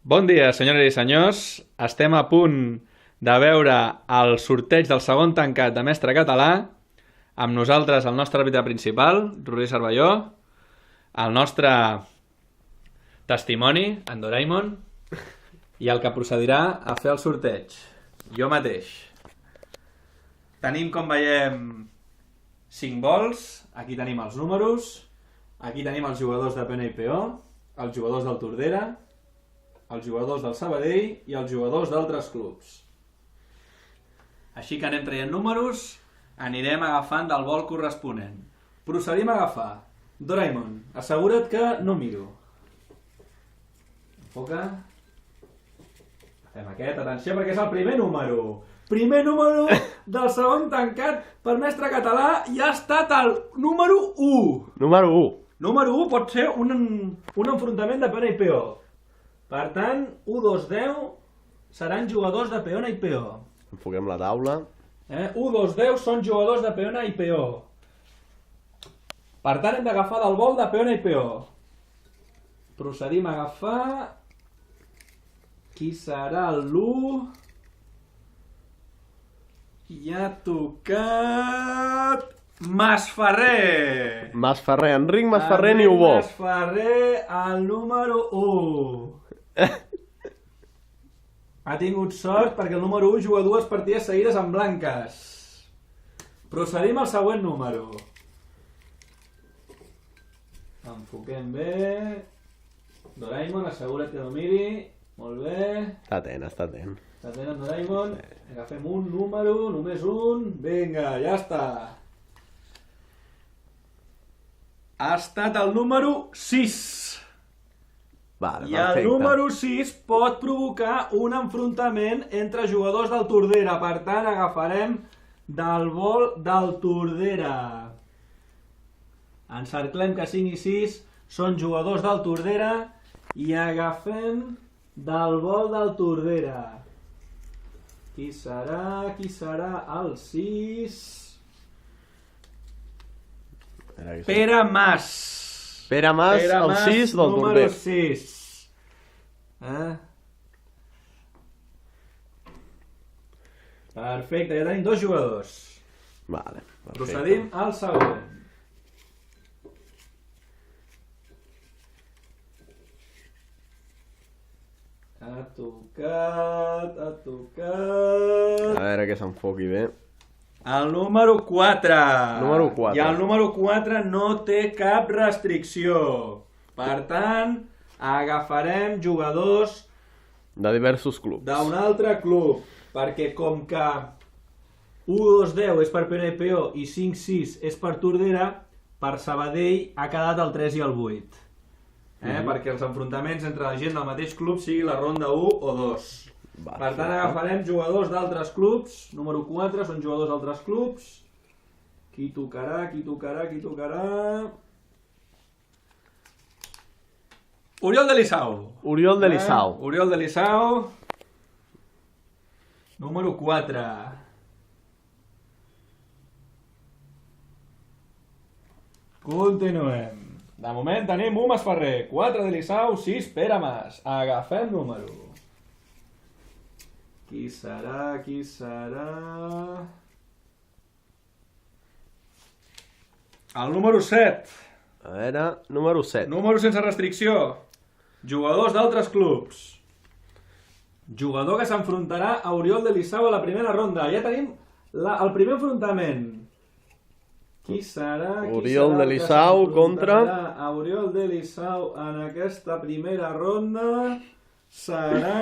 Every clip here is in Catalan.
Bon dia, senyores i senyors. Estem a punt de veure el sorteig del segon tancat de mestre català. Amb nosaltres el nostre àrbitre principal, Roger Cervelló, el nostre testimoni, en Doraemon, i el que procedirà a fer el sorteig, jo mateix. Tenim, com veiem, 5 bols. Aquí tenim els números. Aquí tenim els jugadors de Pena i Peó, els jugadors del Tordera, els jugadors del Sabadell i els jugadors d'altres clubs. Així que anem traient números, anirem agafant del bol corresponent. Procedim a agafar. Doraemon, assegura't que no miro. Enfoca. Fem aquest, atenció, perquè és el primer número. Primer número del segon tancat per mestre català i ha estat el número 1. Número 1. Número 1 pot ser un enfrontament de Pena i Peó. Per tant, 1, 2, 10 seran jugadors de Peona i Peó. Enfoquem la taula. 1, 2, 10 són jugadors de Peona i Peó. Per tant, hem d'agafar del bol de Peona i Peó. Procedim a agafar... Qui serà l'1? I ha tocat... Masferrer! Masferrer, Enric Masferrer Niubó. Masferrer, el número 1. Ha tingut sort perquè el número 1 juga 2 partides seguides amb blanques. Procedim al següent número. Enfoquem bé. Doraemon, assegura't que no miri. Molt bé. Està atent, està atent. Està atent en Doraemon. Agafem un número, només un. Vinga, ja està. Ha estat el número 6. Vale, I perfecte. el número 6 pot provocar un enfrontament entre jugadors del Tordera. Per tant, agafarem del bol del Tordera. Encerclem que 5 i 6 són jugadors del Tordera i agafem del bol del Tordera. Qui serà? Qui serà el 6? Pere Mas. Pere Mas, el 6 del número Tordera. 6. Perfecte, ja tenim 2 jugadors. Vale, perfecte. Procedim al següent. Ha tocat... A veure que s'enfoqui bé. El número 4. Número 4. I el número 4 no té cap restricció. Per tant, agafarem jugadors De diversos clubs. d'un altre club. Perquè com que 1, 2, 10 és per Pena i Peó i 5, 6 és per Tordera, per Sabadell ha quedat el 3 i el 8. Perquè els enfrontaments entre la gent del mateix club sigui la ronda 1 o 2. Per tant, agafarem jugadors d'altres clubs. Número 4 són jugadors d'altres clubs. Qui tocarà, qui tocarà, qui tocarà... Oriol de Licau. Oriol de Licau. Oriol de Licau. Número 4. Continuem. De moment tenim 1 Masferrer, 4 de Licau, 6 Pere Mas. Agafem número. Qui serà? Qui serà? El número 7. A veure, número 7. Número sense restricció. Jugadors d'altres clubs. Jugador que s'enfrontarà a Oriol de Licau a la primera ronda. Ja tenim el primer enfrontament. Qui serà? Oriol de Licau contra... A Oriol de Licau en aquesta primera ronda serà...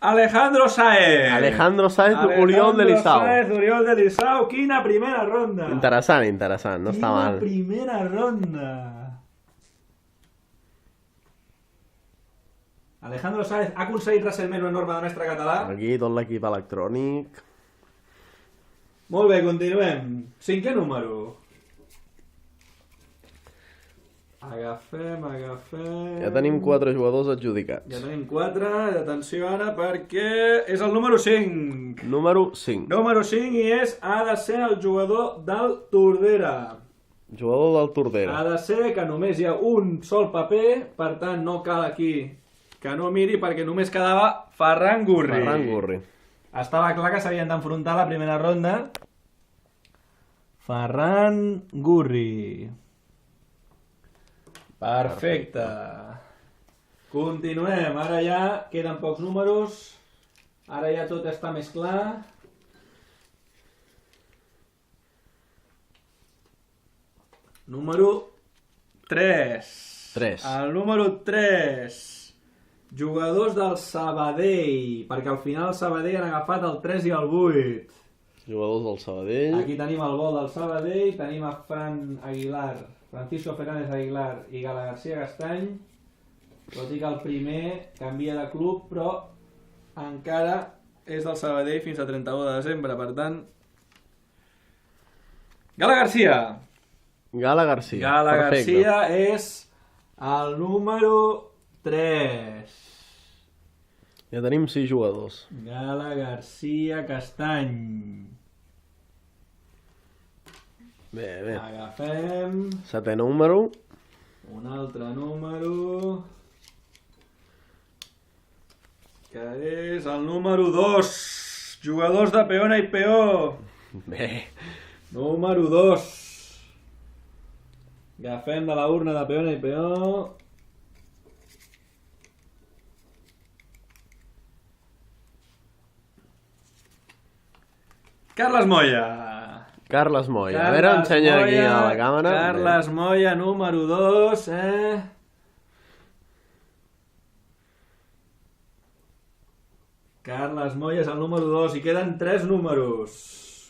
Alejandro Sáez. Alejandro Sáez, Oriol de Licau. Sáez, Oriol de Licau. Quina primera ronda. Interessant, interessant, no està mal. Quina primera ronda. Alejandro Sáez ha aconseguit recentment una norma de mestre català. Aquí tot l'equip electrònic. Molt bé, continuem. 5è número. Agafem. Ja tenim 4 jugadors adjudicats. Ja tenim 4. Atenció ara perquè és el número 5. Número 5. Número 5 i ha de ser el jugador del Tordera. Jugador del Tordera. Ha de ser que només hi ha un sol paper, per tant no cal aquí que no miri perquè només quedava Ferran Gurri. Ferran Gurri. Estava clar que s'havien d'enfrontar a la primera ronda. Ferran Gurri. Perfecte. Continuem. Ara ja queden pocs números. Ara ja tot està més clar. Número 3. 3. El número 3. Jugadors del Sabadell, perquè al final el Sabadell han agafat el 3 i el 8. Jugadors del Sabadell. Aquí tenim el gol del Sabadell, tenim a Francisco Fernández Aguilar i Gala García Castany, tot i que el primer canvia de club, però encara és del Sabadell fins a 31 de desembre, per tant... Gala García! Gala García. Gala Perfecte. García és el número 3. Ja tenim 6 jugadors. Gala García Castany. Bé, bé. Agafem 7è número. un altre número, que és el número 2. Jugadors de peona i peó. Bé. Número 2. Agafem de la urna de peona i peó. Carles Moya. Carles Moya. A veure, ensenya aquí a la càmera. Carles Moya, número 2, Carles Moya és el número 2 i queden 3 números.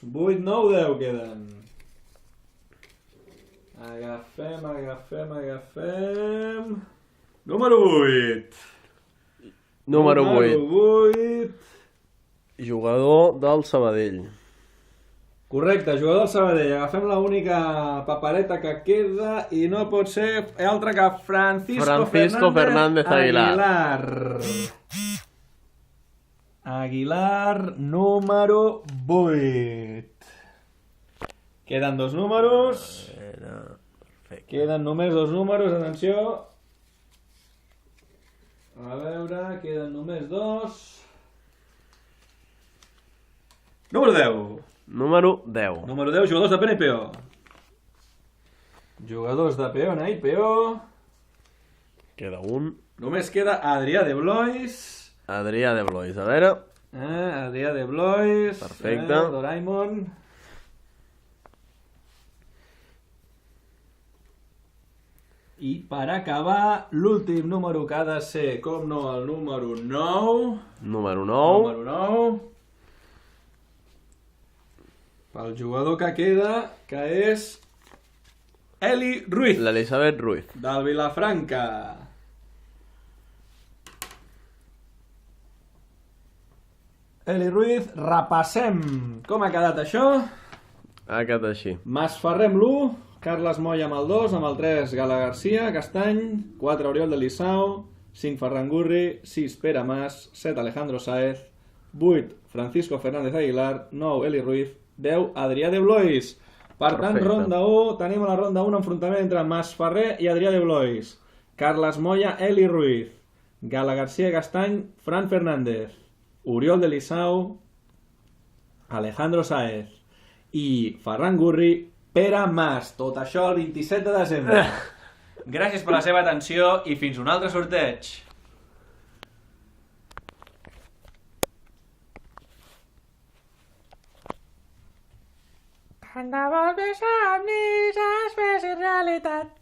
8, 9, 10 queden. Agafem... Número 8. Número 8. 8. Jugador del Sabadell. Correcte, jugador del Sabadell. Agafem l'única papereta que queda i no pot ser altra que Francisco Fernández Aguilar. Aguilar, número 8. Queden 2 números. Perfecte. Queden només 2 números, atenció. A veure, queden només 2. Número 10. Número 10. Número 10, jugadors de peona i peó. Jugadors de peona i peó. Queda un. Només queda Adrià de Blois. Adrià de Blois. A veure. Adrià de Blois. Perfecte. Doraemon. I per acabar, l'últim número que ha de ser, com no, el número 9. Número 9. Número 9. Pel jugador que queda, que és Eli Ruiz, L'Elisabet Ruiz. del Vilafranca. Eli Ruiz, repassem com ha quedat això. Ha quedat així. Masferrer amb l'1, Carles Moya amb el 2, amb el 3 Gala García, Castany, 4 Oriol de Lissau, 5 Ferran Gurri, 6 Pere Mas, 7 Alejandro Sáez, 8 Francisco Fernández Aguilar, 9 Eli Ruiz, 10 Adrià de Blois. Per tant, Perfecte. ronda 1, tenim a la ronda 1 enfrontament entre Masferrer i Adrià de Blois, Carles Moya, Eli Ruiz, Gala García Castany, Fran Fernández, Oriol de Lissau, Alejandro Sáez i Ferran Gurri, Pere Mas. Tot això el 27 de desembre. Gràcies per la seva atenció i fins un altre sorteig. Tant de bo els meus somnis es fessin realitat.